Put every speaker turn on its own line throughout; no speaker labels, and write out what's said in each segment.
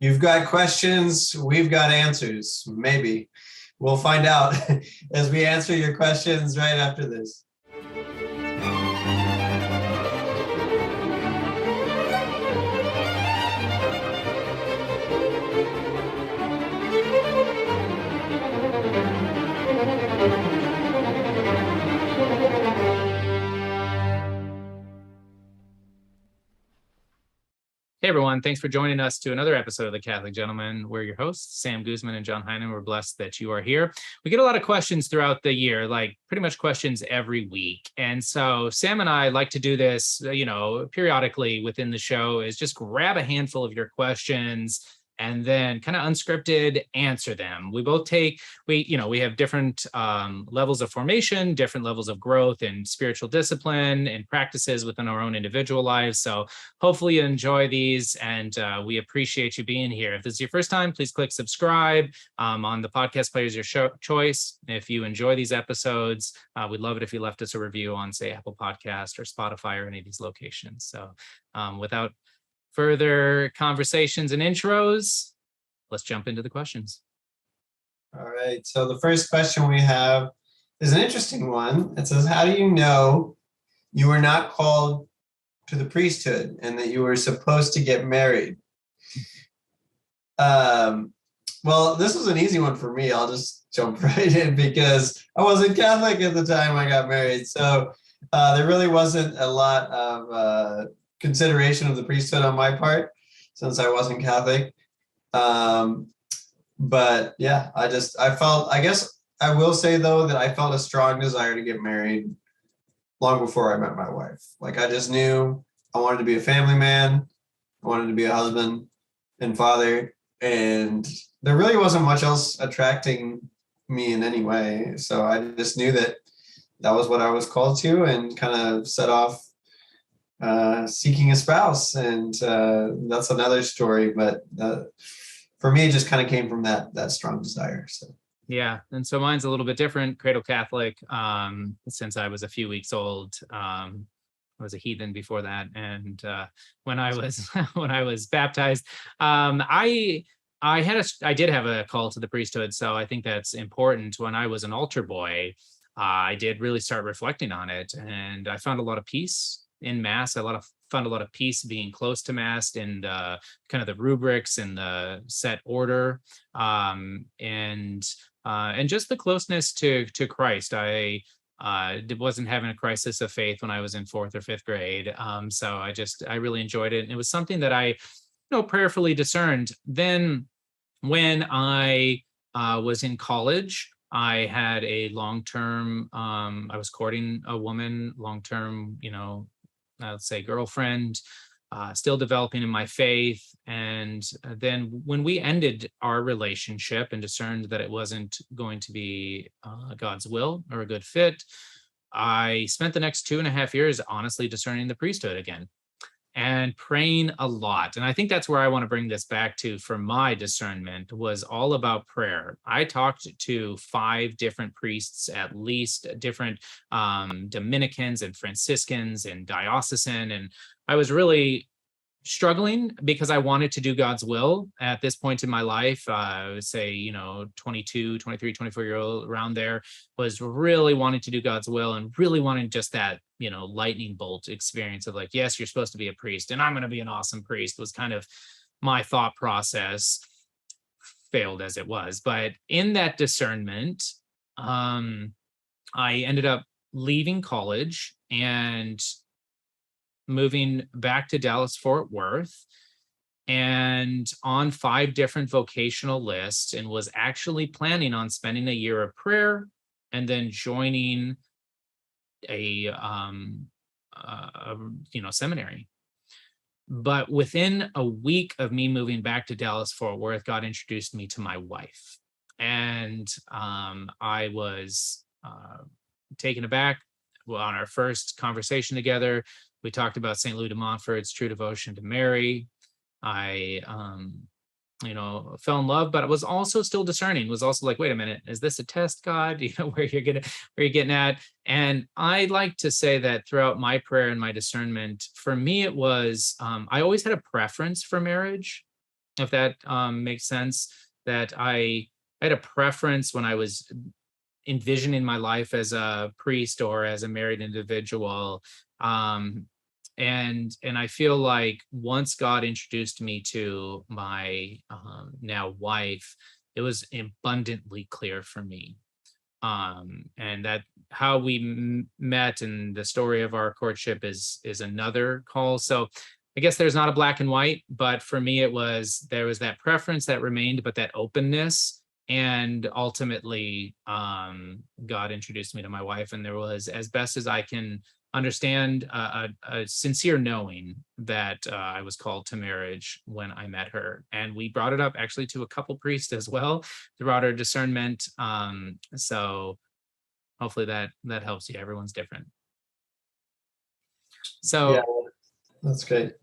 You've got questions, we've got answers. Maybe. We'll find out as we answer your questions right after this.
Hey everyone, thanks for joining us to another episode of The Catholic Gentleman. We're your hosts, Sam Guzman and John Heinen. We're blessed that you are here. We get a lot of questions throughout the year, like pretty much questions every week. And so Sam and I like to do this, periodically within the show, is just grab a handful of your questions and then kind of unscripted answer them. We both we have different levels of formation, different levels of growth and spiritual discipline and practices within our own individual lives. So hopefully you enjoy these, and we appreciate you being here. If this is your first time, please click subscribe on the podcast players your choice. If you enjoy these episodes, we'd love it if you left us a review on, say, Apple Podcast or Spotify or any of these locations. So without further conversations and intros, let's jump into the questions.
All right. So the first question we have is an interesting one. It says, how do you know you were not called to the priesthood and that you were supposed to get married? Well, this was an easy one for me. I'll just jump right in because I wasn't Catholic at the time I got married. So there really wasn't a lot of consideration of the priesthood on my part since I wasn't Catholic. But yeah, I guess I will say though that I felt a strong desire to get married long before I met my wife. Like I just knew I wanted to be a family man. I wanted to be a husband and father. And there really wasn't much else attracting me in any way. So I just knew that was what I was called to, and kind of set off seeking a spouse. And that's another story. But for me, it just kind of came from that strong desire. So.
Yeah, and so mine's a little bit different. Cradle Catholic, since I was a few weeks old. I was a heathen before that, and when I was baptized, I did have a call to the priesthood. So I think that's important. When I was an altar boy, I did really start reflecting on it, and I found a lot of peace in Mass. Found a lot of peace being close to Mass and kind of the rubrics and the set order, and just the closeness to Christ. I wasn't having a crisis of faith when I was in 4th or 5th grade, so I really enjoyed it, and it was something that I prayerfully discerned. Then when I was in college, I had a long-term, I was courting a woman, long-term, let's say girlfriend, still developing in my faith. And then when we ended our relationship and discerned that it wasn't going to be God's will or a good fit, I spent the next 2.5 years honestly discerning the priesthood again and praying a lot. And I think that's where I want to bring this back to for my discernment, was all about prayer. I talked to 5 different priests, at least, different Dominicans and Franciscans and diocesan. And I was really struggling because I wanted to do God's will at this point in my life. I would say, 22, 23, 24-year-old, around there, was really wanting to do God's will and really wanting just that, lightning bolt experience of like, yes, you're supposed to be a priest and I'm going to be an awesome priest, was kind of my thought process. Failed as it was. But in that discernment, I ended up leaving college and moving back to Dallas-Fort Worth, and on 5 different vocational lists, and was actually planning on spending a year of prayer and then joining a seminary. But within a week of me moving back to Dallas-Fort Worth, God introduced me to my wife, and I was taken aback. Well, on our first conversation together, we talked about St. Louis de Montfort's true devotion to Mary. I, fell in love, but I was also still discerning, was also like, wait a minute, is this a test, God? Where you're getting at? And I like to say that throughout my prayer and my discernment, for me, it was, I always had a preference for marriage. if that makes sense. That I had a preference when I was envisioning my life as a priest or as a married individual. And I feel like once God introduced me to my now wife, it was abundantly clear for me. And that how we met and the story of our courtship is another call. So I guess there's not a black and white, but for me there was that preference that remained, but that openness. And ultimately, God introduced me to my wife, and there was, as best as I can understand, a sincere knowing that I was called to marriage when I met her. And we brought it up actually to a couple priests as well throughout our discernment. So hopefully that helps you. Everyone's different. So
Yeah, that's great.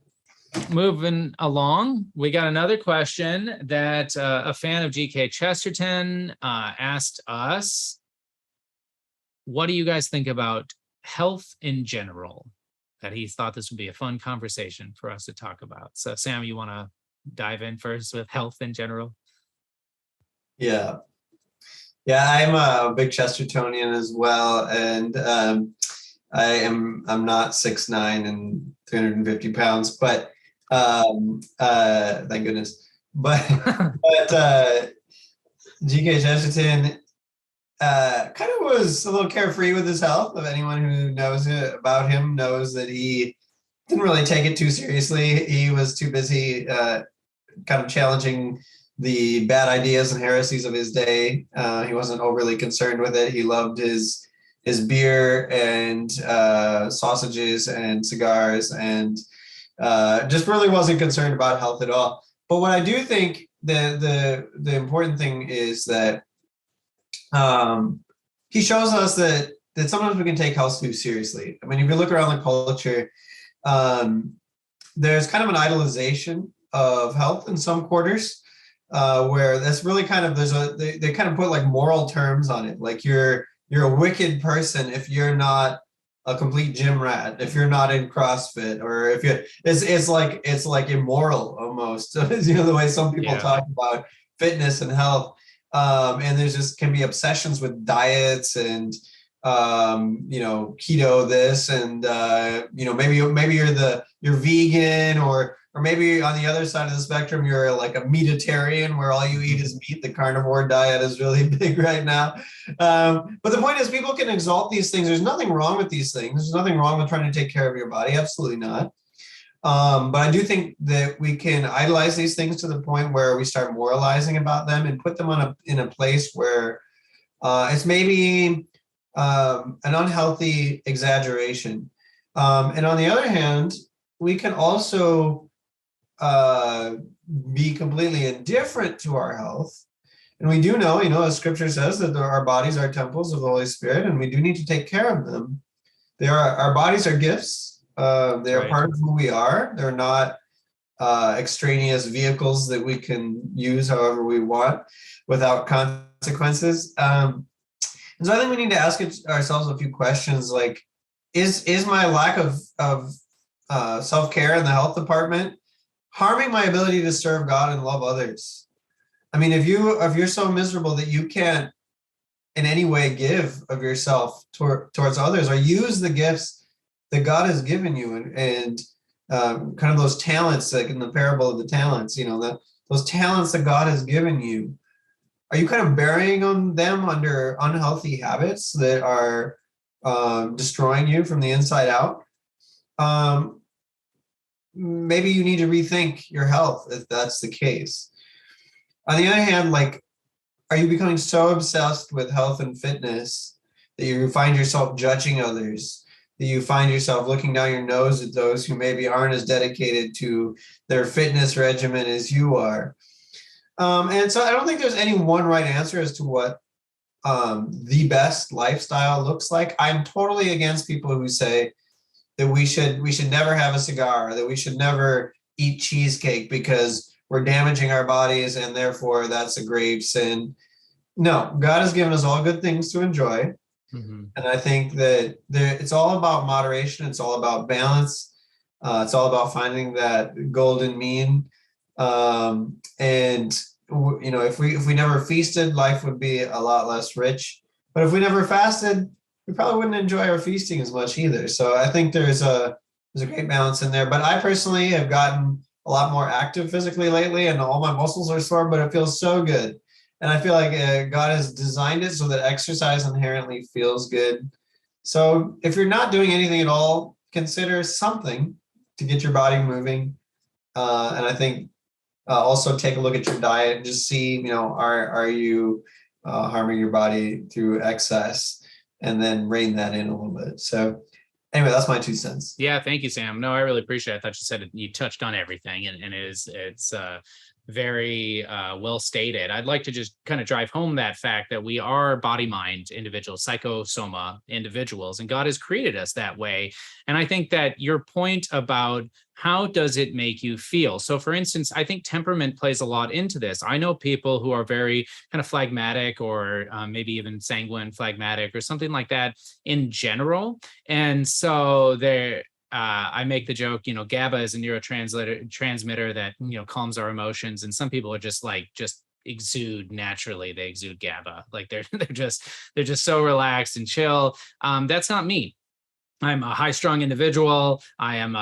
moving along, we got another question that a fan of G.K. Chesterton asked us. What do you guys think about health in general? That he thought this would be a fun conversation for us to talk about. So Sam, you want to dive in first with health in general?
Yeah. I'm a big Chestertonian as well. And I'm not 6'9" and 350 pounds, but thank goodness. But G.K. Chesterton kind of was a little carefree with his health. If anyone who knows about him knows that he didn't really take it too seriously. He was too busy kind of challenging the bad ideas and heresies of his day. He wasn't overly concerned with it. He loved his beer and sausages and cigars, and just really wasn't concerned about health at all. But what I do think the important thing is that he shows us that sometimes we can take health too seriously. I mean, if you look around the culture, there's kind of an idolization of health in some quarters, where that's really kind of they kind of put like moral terms on it. Like you're a wicked person if you're not a complete gym rat, if you're not in CrossFit, or if you it's like immoral almost. The way some people talk about fitness and health. And there's just can be obsessions with diets and keto this and maybe you're vegan, or maybe on the other side of the spectrum you're like a meatitarian where all you eat is meat. The carnivore diet is really big right now. But the point is, people can exalt these things. There's nothing wrong with these things. There's nothing wrong with trying to take care of your body. Absolutely not. But I do think that we can idolize these things to the point where we start moralizing about them and put them in a place where it's maybe an unhealthy exaggeration. And on the other hand, we can also be completely indifferent to our health. And we do know, as scripture says, that our bodies are temples of the Holy Spirit, and we do need to take care of them. Our bodies are gifts. They are part of who we are. They're not extraneous vehicles that we can use however we want without consequences. And so I think we need to ask ourselves a few questions, like, is my lack of self-care in the health department harming my ability to serve God and love others? I mean, if you're so miserable that you can't in any way give of yourself towards others, or use the gifts that God has given you, and kind of those talents, like in the parable of the talents, those talents that God has given you, are you kind of burying them under unhealthy habits that are destroying you from the inside out? Maybe you need to rethink your health if that's the case. On the other hand, like, are you becoming so obsessed with health and fitness that you find yourself judging others, that you find yourself looking down your nose at those who maybe aren't as dedicated to their fitness regimen as you are? And so I don't think there's any one right answer as to what the best lifestyle looks like. I'm totally against people who say that we should never have a cigar, or that we should never eat cheesecake because we're damaging our bodies and therefore that's a grave sin. No, God has given us all good things to enjoy. Mm-hmm. And I think that it's all about moderation. It's all about balance. It's all about finding that golden mean. And if we never feasted, life would be a lot less rich. But if we never fasted, we probably wouldn't enjoy our feasting as much either. So I think there's a great balance in there. But I personally have gotten a lot more active physically lately, and all my muscles are sore, but it feels so good. And I feel like God has designed it so that exercise inherently feels good. So if you're not doing anything at all, consider something to get your body moving. And I think also take a look at your diet and just see, are you harming your body through excess, and then rein that in a little bit. So anyway, that's my 2 cents.
Yeah, thank you, Sam. No, I really appreciate it. I thought you said you touched on everything, and it's very well stated. I'd like to just kind of drive home that fact that we are body-mind individuals, psychosoma individuals, and God has created us that way. And I think that your point about how does it make you feel? So for instance, I think temperament plays a lot into this. I know people who are very kind of phlegmatic, or maybe even sanguine phlegmatic or something like that in general. And so they're I make the joke, GABA is a neurotransmitter that, calms our emotions. And some people are just exude naturally. They exude GABA. Like they're just so relaxed and chill. That's not me. I'm a high-strung individual. I am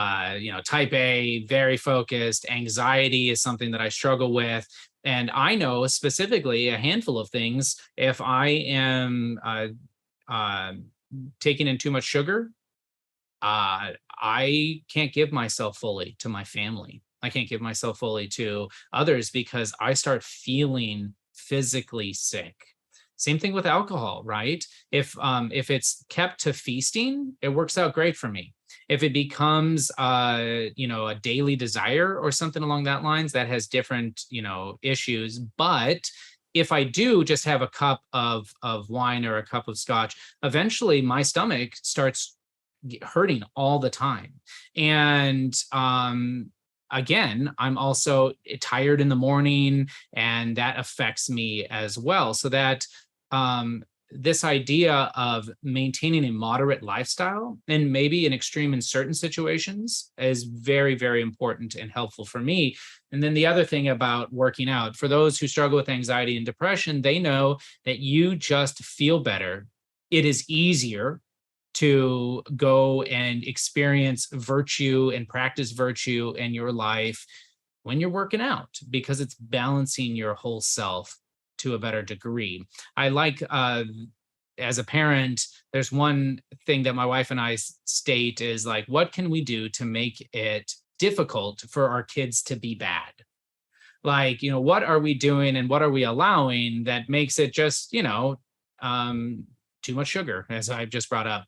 type A, very focused. Anxiety is something that I struggle with. And I know specifically a handful of things. If I am taking in too much sugar, I can't give myself fully to my family. I can't give myself fully to others because I start feeling physically sick. Same thing with alcohol, right? If it's kept to feasting, it works out great for me. If it becomes a daily desire or something along that lines, that has different issues. But if I do just have a cup of wine or a cup of scotch, eventually my stomach starts hurting all the time. And again, I'm also tired in the morning, and that affects me as well. So that this idea of maintaining a moderate lifestyle, and maybe an extreme in certain situations, is very, very important and helpful for me. And then the other thing about working out, for those who struggle with anxiety and depression, they know that you just feel better. It is easier to go and experience virtue and practice virtue in your life when you're working out, because it's balancing your whole self to a better degree. I like, as a parent, there's one thing that my wife and I state is like, what can we do to make it difficult for our kids to be bad? Like, what are we doing and what are we allowing that makes it just, too much sugar, as I've just brought up.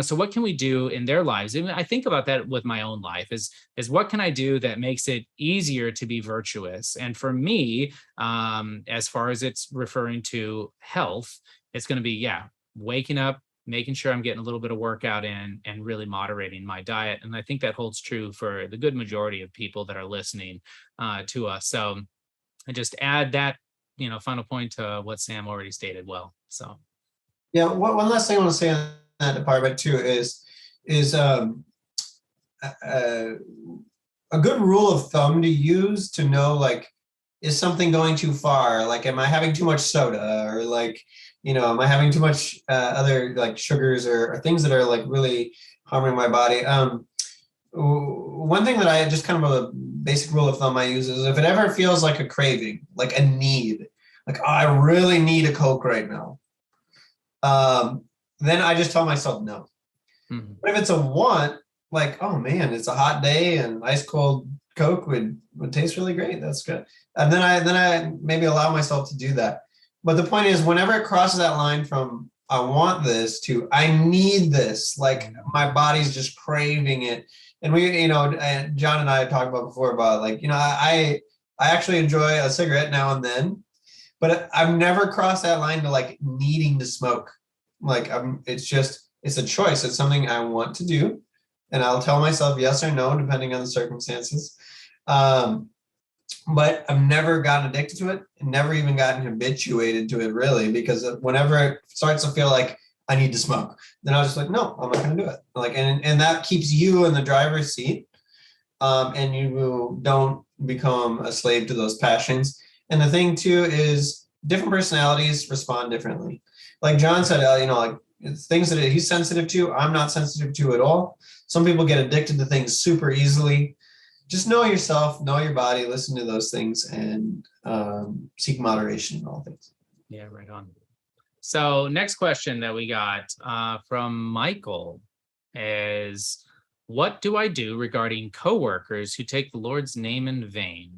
So what can we do in their lives? And I think about that with my own life is what can I do that makes it easier to be virtuous? And for me, as far as it's referring to health, it's going to be, waking up, making sure I'm getting a little bit of workout in, and really moderating my diet. And I think that holds true for the good majority of people that are listening to us. So I just add that, final point to what Sam already stated well. So.
Yeah, one last thing I want to say on that department too is a good rule of thumb to use to know, like, is something going too far? Like, am I having too much soda, or like, am I having too much other like sugars or things that are like really harming my body? One thing that I just kind of a basic rule of thumb I use is, if it ever feels like a craving, like a need, like, oh, I really need a Coke right now, then I just tell myself no. Mm-hmm. But if it's a want, like, oh man, it's a hot day and ice cold Coke would taste really great. That's good. And then I maybe allow myself to do that. But the point is, whenever it crosses that line from I want this to I need this, like my body's just craving it. And we, and John and I have talked about before about like, I actually enjoy a cigarette now and then, but I've never crossed that line to like needing to smoke. Like it's a choice. It's something I want to do. And I'll tell myself yes or no, depending on the circumstances. But I've never gotten addicted to it, and never even gotten habituated to it really, because whenever it starts to feel like I need to smoke, then I was just like, no, I'm not going to do it. Like, and that keeps you in the driver's seat. And you don't become a slave to those passions. And the thing too is different personalities respond differently. Like John said, like things that he's sensitive to, I'm not sensitive to at all. Some people get addicted to things super easily. Just know yourself, know your body, listen to those things, and seek moderation in all things.
Yeah, right on. So next question that we got from Michael is, what do I do regarding coworkers who take the Lord's name in vain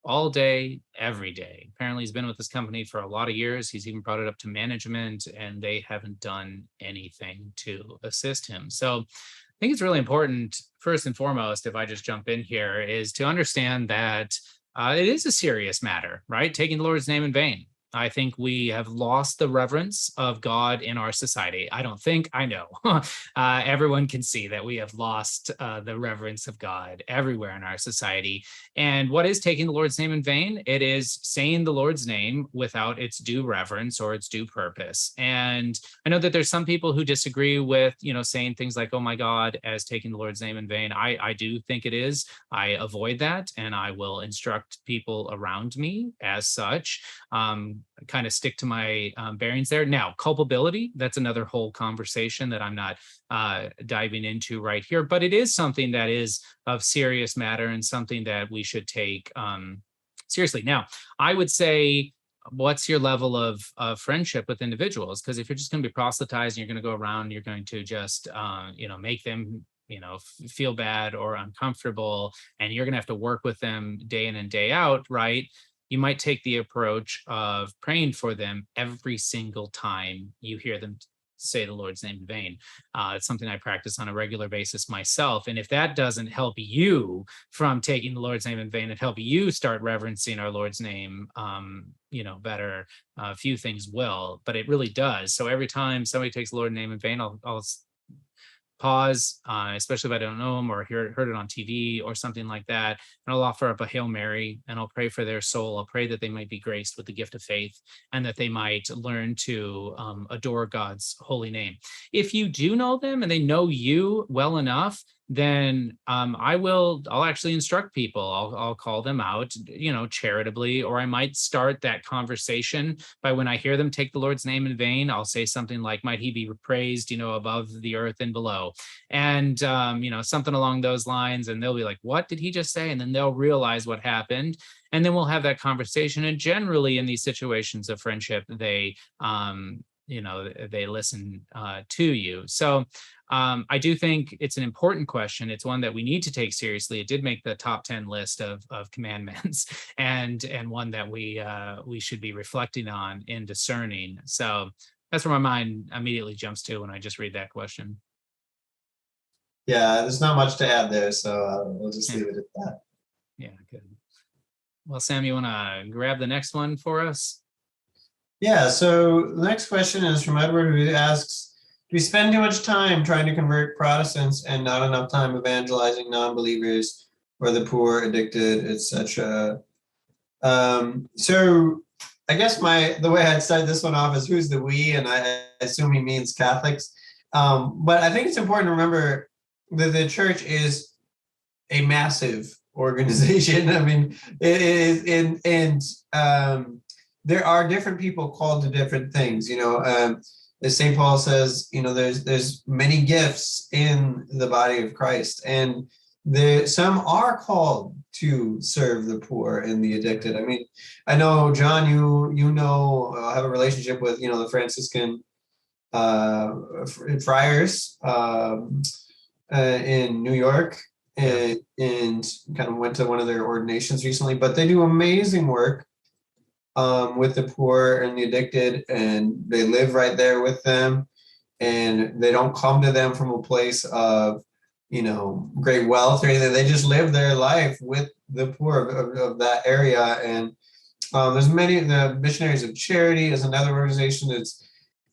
all day, every day? Apparently he's been with this company for a lot of years. He's even brought it up to management, and they haven't done anything to assist him. So I think it's really important, first and foremost, if I just jump in here, is to understand that it is a serious matter, right? Taking the Lord's name in vain. I think we have lost the reverence of God in our society. I don't think, I know. Everyone can see that we have lost the reverence of God everywhere in our society. And what is taking the Lord's name in vain? It is saying the Lord's name without its due reverence or its due purpose. And I know that there's some people who disagree with, saying things like, oh my God, as taking the Lord's name in vain. I do think it is. I avoid that, and I will instruct people around me as such. Kind of stick to my bearings there. Now, culpability, that's another whole conversation that I'm not diving into right here, but it is something that is of serious matter and something that we should take seriously. Now, I would say, what's your level of friendship with individuals? Because if you're just going to be proselytizing, you're going to go around, you're going to just, make them feel bad or uncomfortable, and you're going to have to work with them day in and day out, right? You might take the approach of praying for them every single time you hear them say the Lord's name in vain. It's something I practice on a regular basis myself. And if that doesn't help you from taking the Lord's name in vain and help you start reverencing our Lord's name, better, a few things will, but it really does. So every time somebody takes the Lord's name in vain, I'll pause, especially if I don't know them or heard it on TV or something like that. And I'll offer up a Hail Mary, and I'll pray for their soul. I'll pray that they might be graced with the gift of faith, and that they might learn to adore God's holy name. If you do know them and they know you well enough, then I'll actually instruct people. I'll call them out, charitably, or I might start that conversation by, when I hear them take the Lord's name in vain, I'll say something like, might he be praised, above the earth and below. And, something along those lines. And they'll be like, what did he just say? And then they'll realize what happened. And then we'll have that conversation. And generally in these situations of friendship, they listen to you. So I do think it's an important question. It's one that we need to take seriously. It did make the top 10 list of commandments, and one that we should be reflecting on in discerning. So that's where my mind immediately jumps to when I just read that question.
Yeah, there's not much to add there, so we'll just leave it at that.
Yeah, good. Well, Sam, you want to grab the next one for us?
Yeah, so the next question is from Edward, who asks, do we spend too much time trying to convert Protestants and not enough time evangelizing non-believers or the poor, addicted, etc.? So I guess the way I'd start this one off is who's the we, and I assume he means Catholics. But I think it's important to remember that the church is a massive organization. I mean, it is, and there are different people called to different things. As St. Paul says, there's many gifts in the body of Christ, and some are called to serve the poor and the addicted. I mean, I know, John, have a relationship with the Franciscan friars in New York, and kind of went to one of their ordinations recently. But they do amazing work with the poor and the addicted, and they live right there with them, and they don't come to them from a place of great wealth or anything. They just live their life with the poor of that area. And there's the Missionaries of Charity is another organization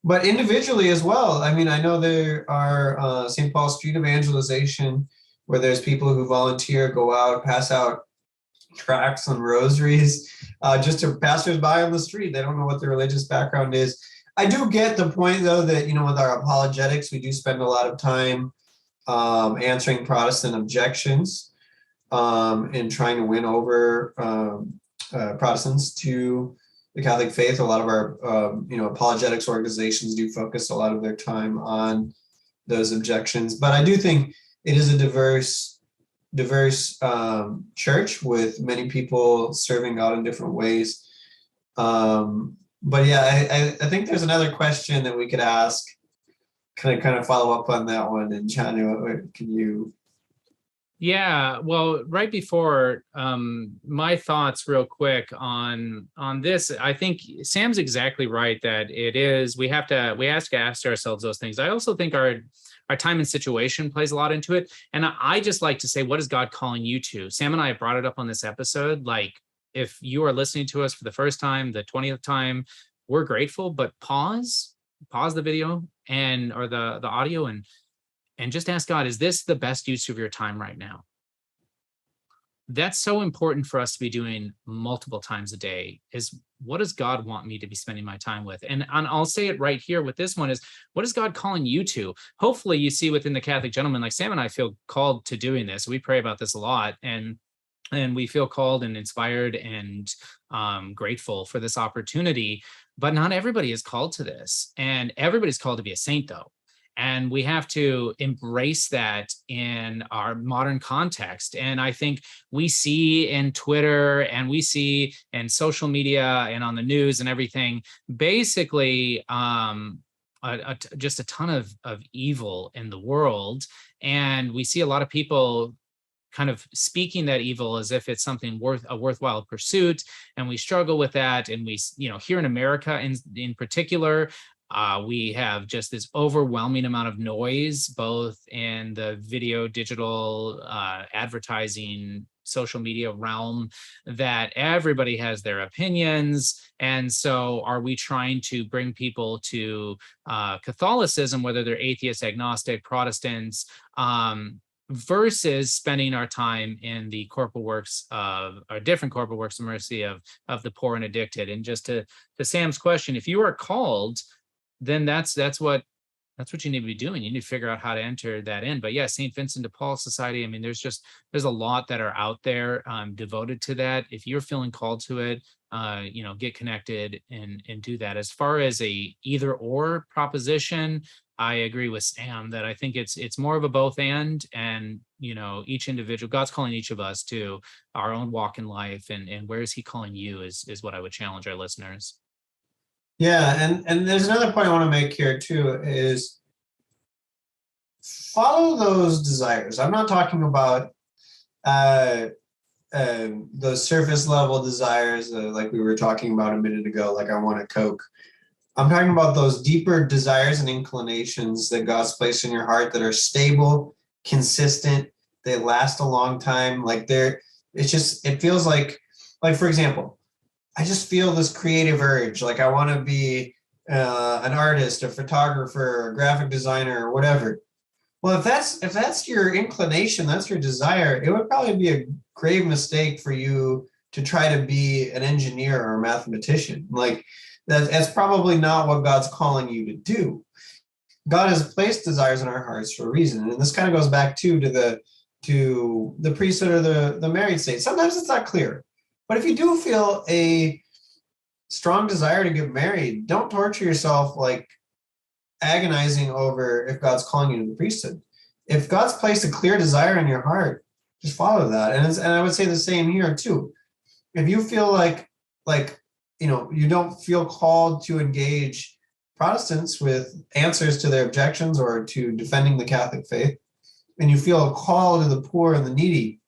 but individually as well. I mean, I know there are St. Paul Street Evangelization, where there's people who volunteer, go out, pass out tracts and rosaries just to passers-by on the street. They don't know what their religious background is. I do get the point, though, that with our apologetics, we do spend a lot of time answering Protestant objections. in trying to win over Protestants to the Catholic faith. A lot of our apologetics organizations do focus a lot of their time on those objections. But I do think it is a diverse church with many people serving God in different ways. But yeah, I think there's another question that we could ask. Can I kind of follow up on that one? And Chanu, can you?
Yeah, well, right before my thoughts real quick on this, I think Sam's exactly right that it is, we have to ask ourselves those things. I also think our time and situation plays a lot into it. And I just like to say, what is God calling you to? Sam and I have brought it up on this episode. Like, if you are listening to us for the first time, the 20th time, we're grateful, but pause the video or the audio and just ask God, is this the best use of your time right now? That's so important for us to be doing multiple times a day, is what does God want me to be spending my time with? And I'll say it right here with this one is, what is God calling you to? Hopefully you see within the Catholic gentleman, like Sam and I feel called to doing this. We pray about this a lot, and we feel called and inspired and grateful for this opportunity. But not everybody is called to this, and everybody's called to be a saint, though. And we have to embrace that in our modern context. And I think we see in Twitter and we see in social media and on the news and everything, basically just a ton of evil in the world. And we see a lot of people kind of speaking that evil as if it's something worthwhile pursuit. And we struggle with that. And we, here in America in particular, we have just this overwhelming amount of noise, both in the video, digital, advertising, social media realm, that everybody has their opinions. And so are we trying to bring people to Catholicism, whether they're atheists, agnostic, Protestants, versus spending our time in the corporal works of, or different corporal works of mercy of the poor and addicted? And just to Sam's question, if you are called, then that's what you need to be doing. You need to figure out how to enter that in. But yeah, St. Vincent de Paul Society, I mean, there's a lot that are out there devoted to that. If you're feeling called to it, get connected and do that. As far as a either or proposition, I agree with Sam that I think it's more of a both and each individual, God's calling each of us to our own walk in life, and where is he calling you is what I would challenge our listeners.
Yeah, and there's another point I want to make here too, is follow those desires. I'm not talking about those surface level desires like we were talking about a minute ago, like I want a Coke. I'm talking about those deeper desires and inclinations that God's placed in your heart that are stable, consistent, they last a long time. Like it feels like for example, I just feel this creative urge. Like I want to be an artist, a photographer, a graphic designer, or whatever. Well, if that's your inclination, that's your desire, it would probably be a grave mistake for you to try to be an engineer or a mathematician. Like that's probably not what God's calling you to do. God has placed desires in our hearts for a reason, and this kind of goes back to the priesthood or the married state. Sometimes it's not clear. But if you do feel a strong desire to get married, don't torture yourself like agonizing over if God's calling you to the priesthood. If God's placed a clear desire in your heart, just follow that. And I would say the same here too. If you feel like you don't feel called to engage Protestants with answers to their objections or to defending the Catholic faith, and you feel a call to the poor and the needy,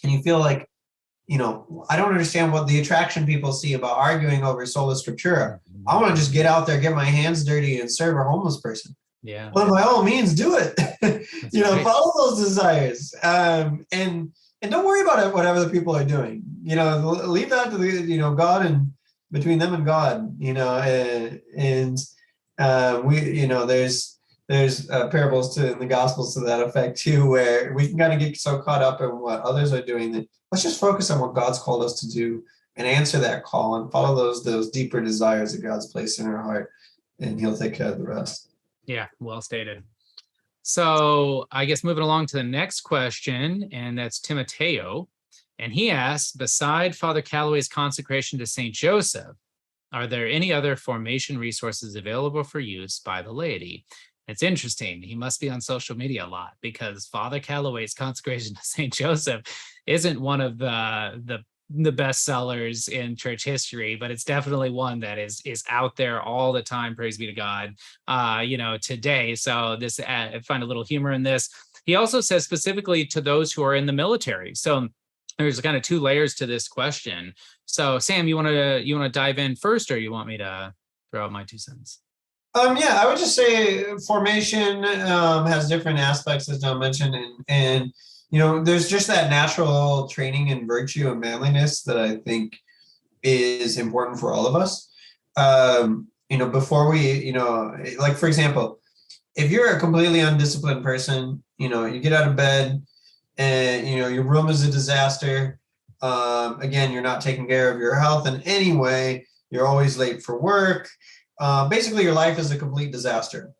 and you feel like, I don't understand what the attraction people see about arguing over sola scriptura. I want to just get out there, get my hands dirty, and serve a homeless person.
Yeah.
Well, by all means, do it.
Right.
Follow those desires, and don't worry about it. Whatever the people are doing, leave that to the God and between them and God. There's parables in the Gospels to that effect too, where we can kind of get so caught up in what others are doing that let's just focus on what God's called us to do and answer that call and follow those deeper desires that God's placed in our heart, and He'll take care of the rest.
Yeah, well stated. So I guess moving along to the next question, and that's Timoteo. And he asks, beside Father Calloway's consecration to St. Joseph, are there any other formation resources available for use by the laity? It's interesting. He must be on social media a lot, because Father Calloway's consecration to St. Joseph isn't one of the best sellers in church history, but it's definitely one that is out there all the time. Praise be to God, today. So this, I find a little humor in this. He also says specifically to those who are in the military. So there's kind of two layers to this question. So Sam, you want to dive in first, or you want me to throw out my 2 cents?
Yeah, I would just say formation has different aspects, as John mentioned, and there's just that natural training in virtue and manliness that I think is important for all of us. Before we, like for example, if you're a completely undisciplined person, you get out of bed and your room is a disaster. Again, you're not taking care of your health in any way. You're always late for work. Basically, your life is a complete disaster.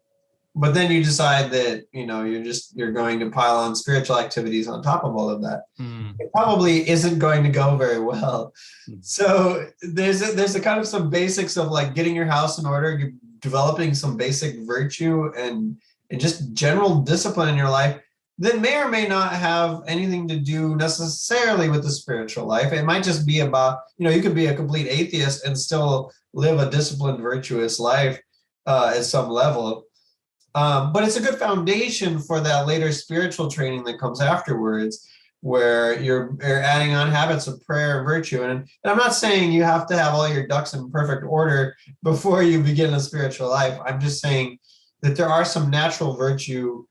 But then you decide that you're going to pile on spiritual activities on top of all of that. It probably isn't going to go very well. So there's a kind of some basics of like getting your house in order, developing some basic virtue and just general discipline in your life that may or may not have anything to do necessarily with the spiritual life. It might just be about, you could be a complete atheist and still live a disciplined, virtuous life at some level. But it's a good foundation for that later spiritual training that comes afterwards, where you're adding on habits of prayer and virtue. And I'm not saying you have to have all your ducks in perfect order before you begin a spiritual life. I'm just saying that there are some natural virtue,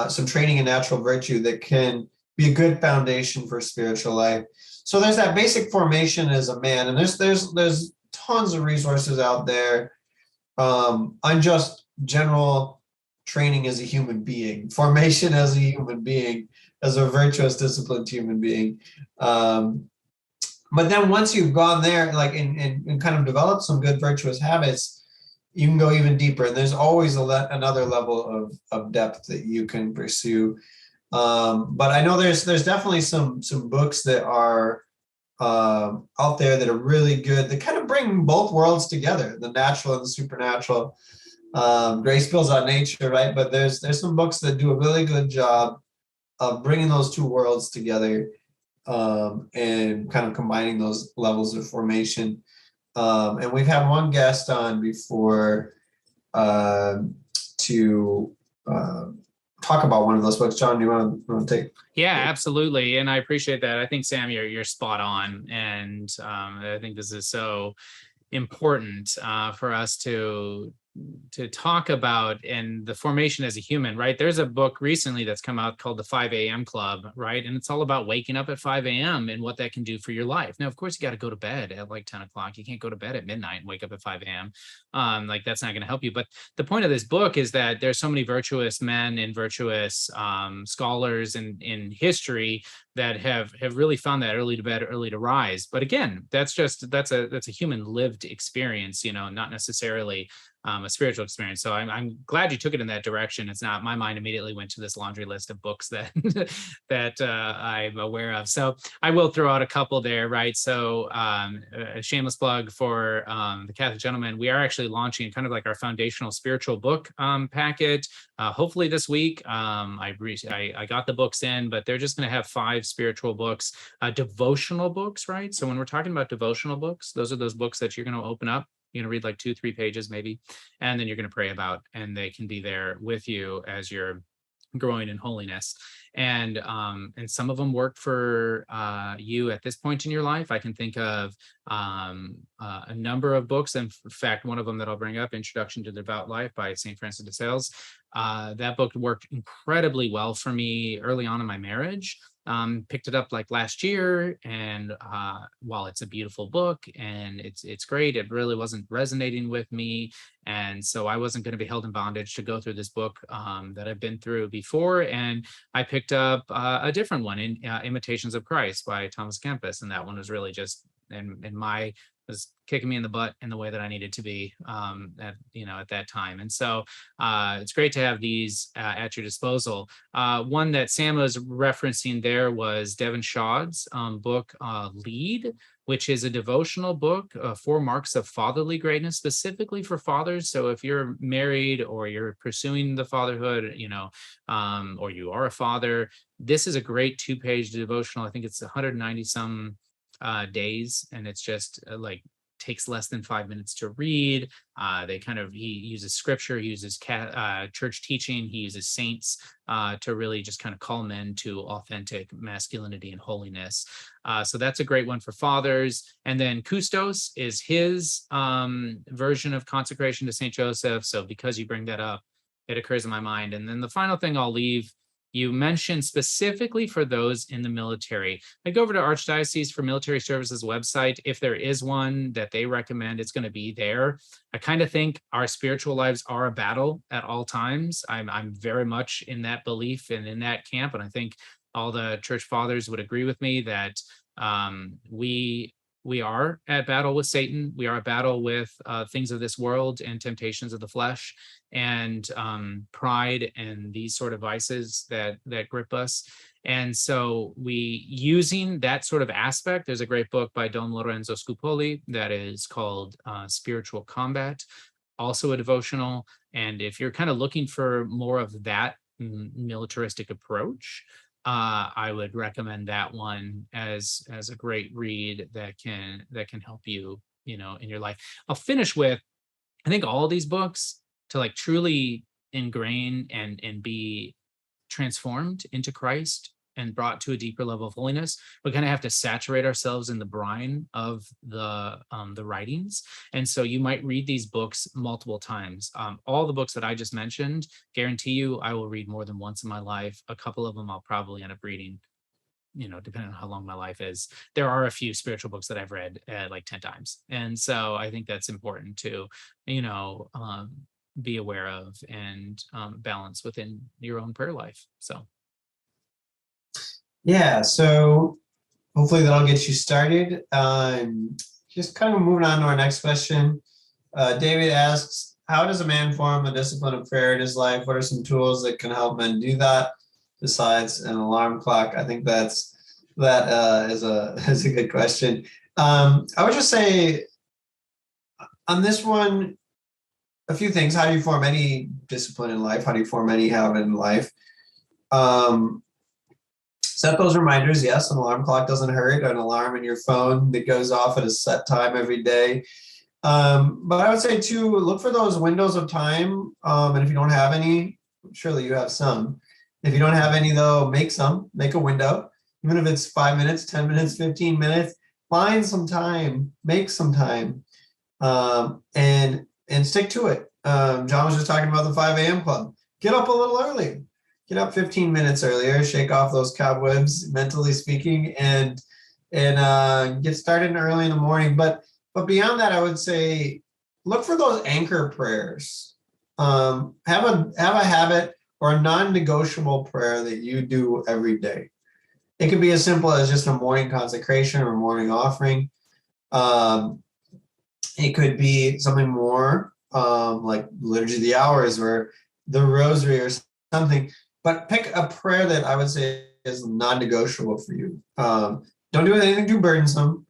some training in natural virtue that can be a good foundation for spiritual life. So there's that basic formation as a man, and there's tons of resources out there on just general training as a human being, formation as a human being, as a virtuous, disciplined human being. But then once you've gone there, like and kind of developed some good virtuous habits, you can go even deeper. And there's always another level of depth that you can pursue. But I know there's definitely some books that are out there that are really good, that kind of bring both worlds together, the natural and the supernatural. Grace Bills on Nature, right? But there's some books that do a really good job of bringing those two worlds together and kind of combining those levels of formation. And we've had one guest on before to talk about one of those books. John, do you want to take?
Yeah, absolutely. And I appreciate that. I think, Sam, you're spot on. And I think this is so important for us to talk about, and the formation as a human, right? There's a book recently that's come out called The 5 a.m. Club, right? And it's all about waking up at 5 a.m. and what that can do for your life. Now, of course, you got to go to bed at like 10 o'clock. You can't go to bed at midnight and wake up at 5 a.m. Like that's not going to help you. But the point of this book is that there's so many virtuous men and virtuous scholars in history that have really found that early to bed, early to rise. But again, that's a human lived experience, not necessarily a spiritual experience. So I'm glad you took it in that direction. It's not, my mind immediately went to this laundry list of books that I'm aware of. So I will throw out a couple there, right? So a shameless plug for the Catholic Gentleman. We are actually launching kind of like our foundational spiritual book packet. Hopefully this week. I got the books in, but they're just going to have 5 spiritual books, devotional books, right? So when we're talking about devotional books, those are those books that you're going to open up. You're going to read like 2-3 pages maybe, and then you're going to pray about, and they can be there with you as you're growing in holiness. And some of them work for you at this point in your life. I can think of a number of books. In fact, one of them that I'll bring up, Introduction to the Devout Life by St. Francis de Sales. That book worked incredibly well for me early on in my marriage. Picked it up like last year, and while it's a beautiful book and it's great, it really wasn't resonating with me, and so I wasn't going to be held in bondage to go through this book that I've been through before. And I picked up a different one, in Imitations of Christ by Thomas Kempis, and that one was really just in my was kicking me in the butt in the way that I needed to be at that time. And so it's great to have these at your disposal. One that Sam was referencing there was Devin Shaw's book, Lead, which is a devotional book, 4 Marks of Fatherly Greatness, specifically for fathers. So if you're married or you're pursuing the fatherhood, or you are a father, this is a great 2-page devotional. I think it's 190 some days, and it's just takes less than 5 minutes to read. He uses scripture, he uses church teaching, he uses saints to really just kind of call men to authentic masculinity and holiness. So that's a great one for fathers. And then Custos is his version of consecration to Saint Joseph. So because you bring that up, it occurs in my mind. And then the final thing I'll leave, you mentioned specifically for those in the military. I go over to Archdiocese for Military Services website. If there is one that they recommend, it's going to be there. I kind of think our spiritual lives are a battle at all times. I'm very much in that belief and in that camp. And I think all the church fathers would agree with me that we are at battle with Satan. We are at battle with things of this world and temptations of the flesh and pride and these sort of vices that grip us. And so using that sort of aspect, there's a great book by Don Lorenzo Scupoli that is called Spiritual Combat, also a devotional. And if you're kind of looking for more of that militaristic approach, I would recommend that one as a great read that can help you, in your life. I'll finish with, I think all of these books, to truly ingrain and be transformed into Christ and brought to a deeper level of holiness, we kind of have to saturate ourselves in the brine of the writings. And so you might read these books multiple times. All the books that I just mentioned, guarantee you I will read more than once in my life. A couple of them I'll probably end up reading, depending on how long my life is. There are a few spiritual books that I've read 10 times. And so I think that's important to, be aware of and balance within your own prayer life. So.
Yeah, so hopefully that'll get you started. Just kind of moving on to our next question. David asks, how does a man form a discipline of prayer in his life? What are some tools that can help men do that besides an alarm clock? I think that is a good question. I would just say on this one, a few things. How do you form any discipline in life? How do you form any habit in life? Set those reminders. Yes, an alarm clock doesn't hurt. An alarm in your phone that goes off at a set time every day. But I would say too, look for those windows of time. And if you don't have any, surely you have some. If you don't have any though, make a window. Even if it's 5 minutes, 10 minutes, 15 minutes, find some time, make some time, and stick to it. John was just talking about the 5 a.m. club. Get up a little early. Get up 15 minutes earlier, shake off those cobwebs, mentally speaking, and get started early in the morning. But beyond that, I would say look for those anchor prayers. Have a habit or a non-negotiable prayer that you do every day. It could be as simple as just a morning consecration or morning offering. It could be something more like Liturgy of the Hours or the Rosary or something. But pick a prayer that I would say is non-negotiable for you. Don't do anything too burdensome,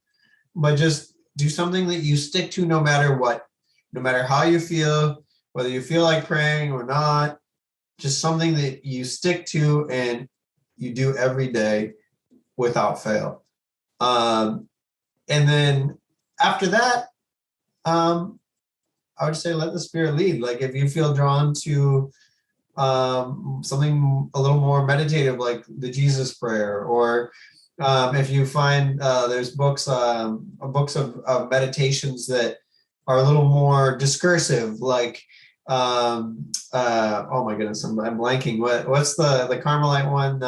but just do something that you stick to no matter what, no matter how you feel, whether you feel like praying or not, just something that you stick to and you do every day without fail. And then after that, I would say let the Spirit lead. Like if you feel drawn to something a little more meditative, like the Jesus Prayer, or if you find there's books of meditations that are a little more discursive, like oh my goodness, I'm blanking. What's the Carmelite one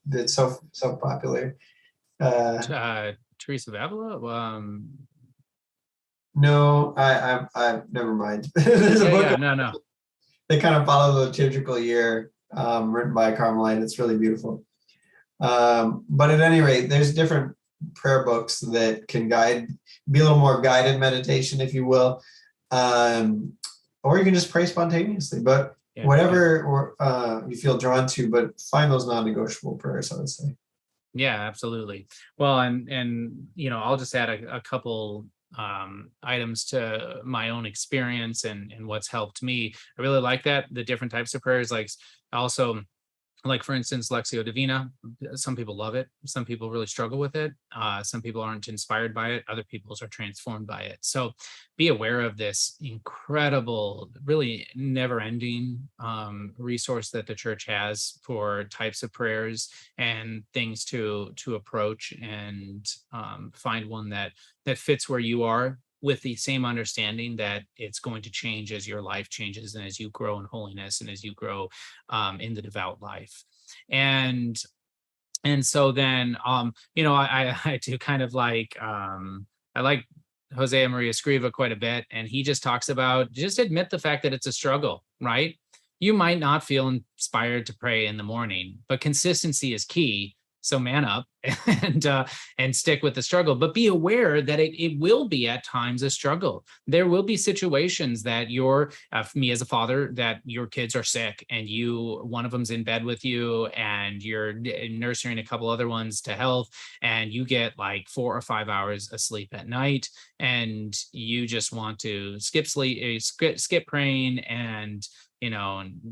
that's so popular?
Teresa of Avila.
No, I never mind. There's a book.
No.
They kind of follow the liturgical year, written by a Carmelite. It's really beautiful. But at any rate, there's different prayer books that can be a little more guided meditation, if you will. Or you can just pray spontaneously, but whatever you feel drawn to, but find those non-negotiable prayers, I would say.
Yeah, absolutely. Well, and I'll just add a couple items to my own experience and what's helped me. I really like that, the different types of prayers. Like also, like for instance, Lectio Divina. Some people love it. Some people really struggle with it. Some people aren't inspired by it. Other people are transformed by it. So be aware of this incredible, really never-ending resource that the church has for types of prayers and things to approach, and find one that fits where you are, with the same understanding that it's going to change as your life changes and as you grow in holiness and as you grow in the devout life. And so then, I do kind of like, I like Jose Maria Escriva quite a bit, and he just talks about, just admit the fact that it's a struggle, right? You might not feel inspired to pray in the morning, but consistency is key. So man up and stick with the struggle, but be aware that it will be at times a struggle. There will be situations that me as a father, that your kids are sick and one of them's in bed with you and you're nursing a couple other ones to health, and you get like 4 or 5 hours of sleep at night, and you just want to skip sleep, skip praying, and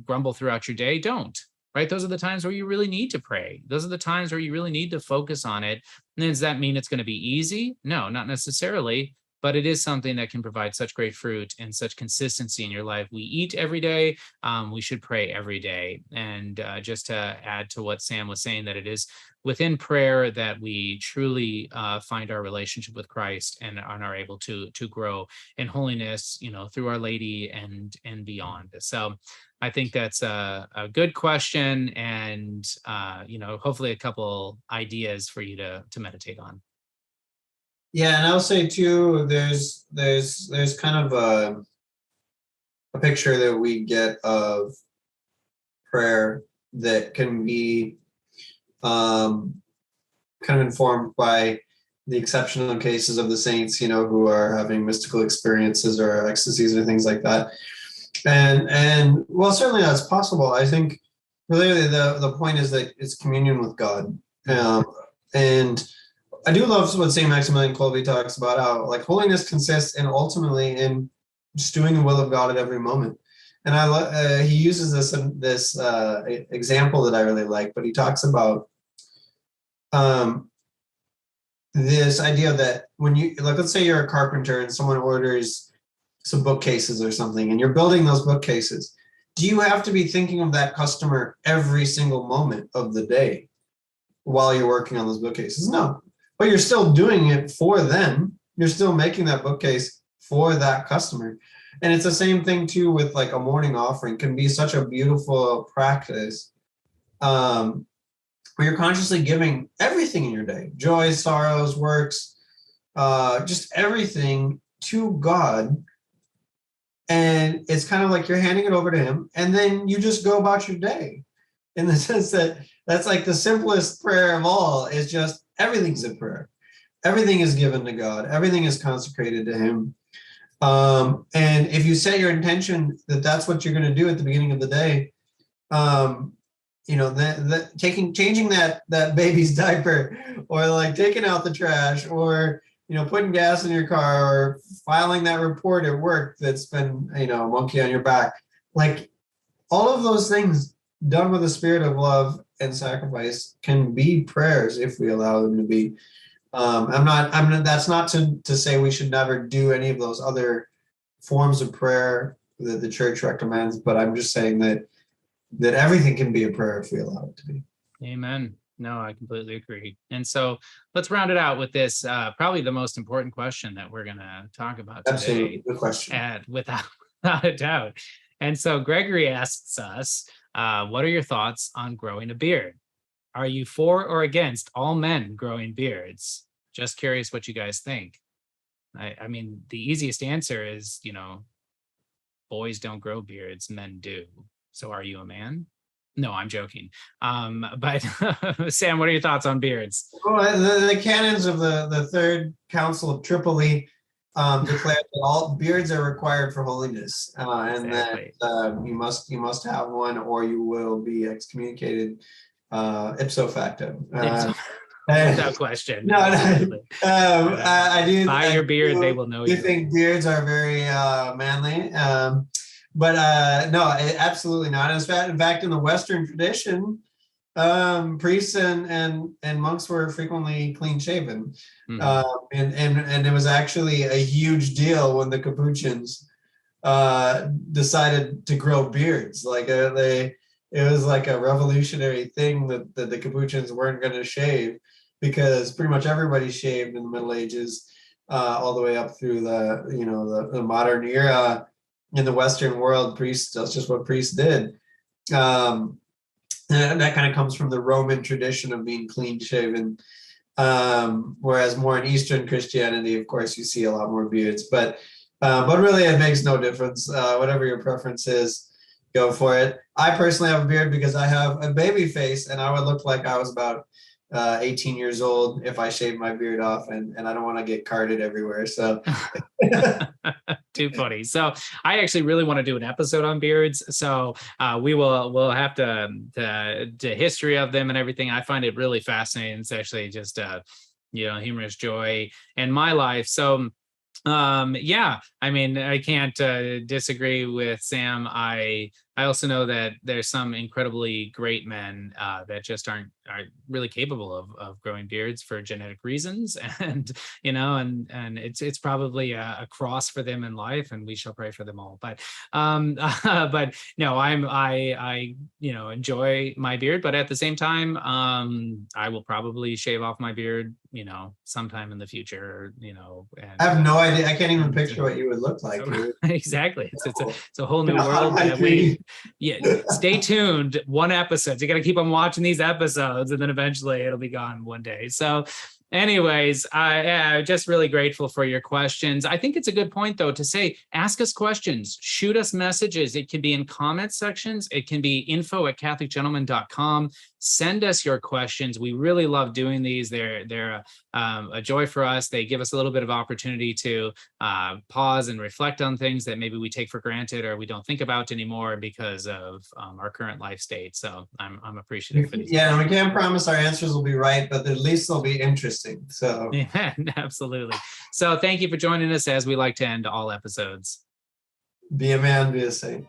grumble throughout your day. Don't. Right? Those are the times where you really need to pray. Those are the times where you really need to focus on it. And does that mean it's going to be easy? No, not necessarily, but it is something that can provide such great fruit and such consistency in your life. We eat every day. We should pray every day. And just to add to what Sam was saying, that it is within prayer that we truly find our relationship with Christ and are able to grow in holiness, through Our Lady and beyond. So I think that's a good question, and hopefully a couple ideas for you to meditate on.
Yeah, and I'll say too, there's kind of a picture that we get of prayer that can be kind of informed by the exceptional cases of the saints, who are having mystical experiences or ecstasies or things like that. And well, certainly that's possible. I think really the point is that it's communion with God. And I do love what St. Maximilian Kolbe talks about, how like holiness consists ultimately in just doing the will of God at every moment. And he uses this example that I really like, but he talks about this idea that when you, like, let's say you're a carpenter and someone orders some bookcases or something, and you're building those bookcases. Do you have to be thinking of that customer every single moment of the day while you're working on those bookcases? No, but you're still doing it for them. You're still making that bookcase for that customer. And it's the same thing too with like a morning offering. Can be such a beautiful practice where you're consciously giving everything in your day, joys, sorrows, works, just everything to God. And it's kind of like you're handing it over to him, and then you just go about your day, in the sense that that's like the simplest prayer of all, is just everything's a prayer. Everything is given to God. Everything is consecrated to him. And if you set your intention that that's what you're going to do at the beginning of the day, changing that baby's diaper, or like taking out the trash, or putting gas in your car, or filing that report at work that's been, a monkey on your back. Like all of those things done with a spirit of love and sacrifice can be prayers if we allow them to be. That's not to say we should never do any of those other forms of prayer that the church recommends, but I'm just saying that everything can be a prayer if we allow it to be.
Amen. No, I completely agree. And so let's round it out with this, probably the most important question that we're going to talk about today.
Absolutely, good question.
And without a doubt. And so Gregory asks us, what are your thoughts on growing a beard? Are you for or against all men growing beards? Just curious what you guys think. I mean, the easiest answer is, boys don't grow beards, men do. So are you a man? No, I'm joking. But Sam, what are your thoughts on beards?
Well, the canons of the Third Council of Tripoli declared that all beards are required for holiness, and that
Exactly.
you must have one, or you will be excommunicated ipso facto.
Without question.
No,
Absolutely. By
I
your beard, they will know
do
you.
think beards are very manly, but no, absolutely not. In fact, in the Western tradition, priests and monks were frequently clean shaven,
Mhm.
and it was actually a huge deal when the Capuchins decided to grow beards. Like it was like a revolutionary thing that the Capuchins weren't going to shave, because pretty much everybody shaved in the Middle Ages, all the way up through the modern era. In the Western world, priests, that's just what priests did. Um, and that kind of comes from the Roman tradition of being clean shaven. Whereas more in Eastern Christianity, of course, you see a lot more beards. But really, it makes no difference. Whatever your preference is, go for it. I personally have a beard because I have a baby face, and I would look like I was about 18 years old if I shaved my beard off, and I don't want to get carded everywhere. So
Too funny. So I actually really want to do an episode on beards. So we'll have to history of them and everything. I find it really fascinating. It's actually just humorous joy in my life. So yeah, I mean, I can't disagree with Sam. I also know that there's some incredibly great men that just aren't really capable of growing beards for genetic reasons, and and it's probably a cross for them in life, and we shall pray for them all. But but no, I enjoy my beard, but at the same time, I will probably shave off my beard, sometime in the future, and
I have no idea. I can't even picture what you would look like.
exactly. It's a whole new world that stay tuned. One episode. You got to keep on watching these episodes, and then eventually it'll be gone one day. So anyways, I'm just really grateful for your questions. I think it's a good point, though, to say, ask us questions, shoot us messages. It can be in comment sections. It can be info@catholicgentleman.com. Send us your questions. We really love doing these. They're a joy for us. They give us a little bit of opportunity to pause and reflect on things that maybe we take for granted or we don't think about anymore because of our current life state. So I'm appreciative for these.
Yeah, and we can't promise our answers will be right, but at least they'll be interesting. So
yeah, absolutely. So thank you for joining us, as we like to end all episodes.
be a man, be a saint.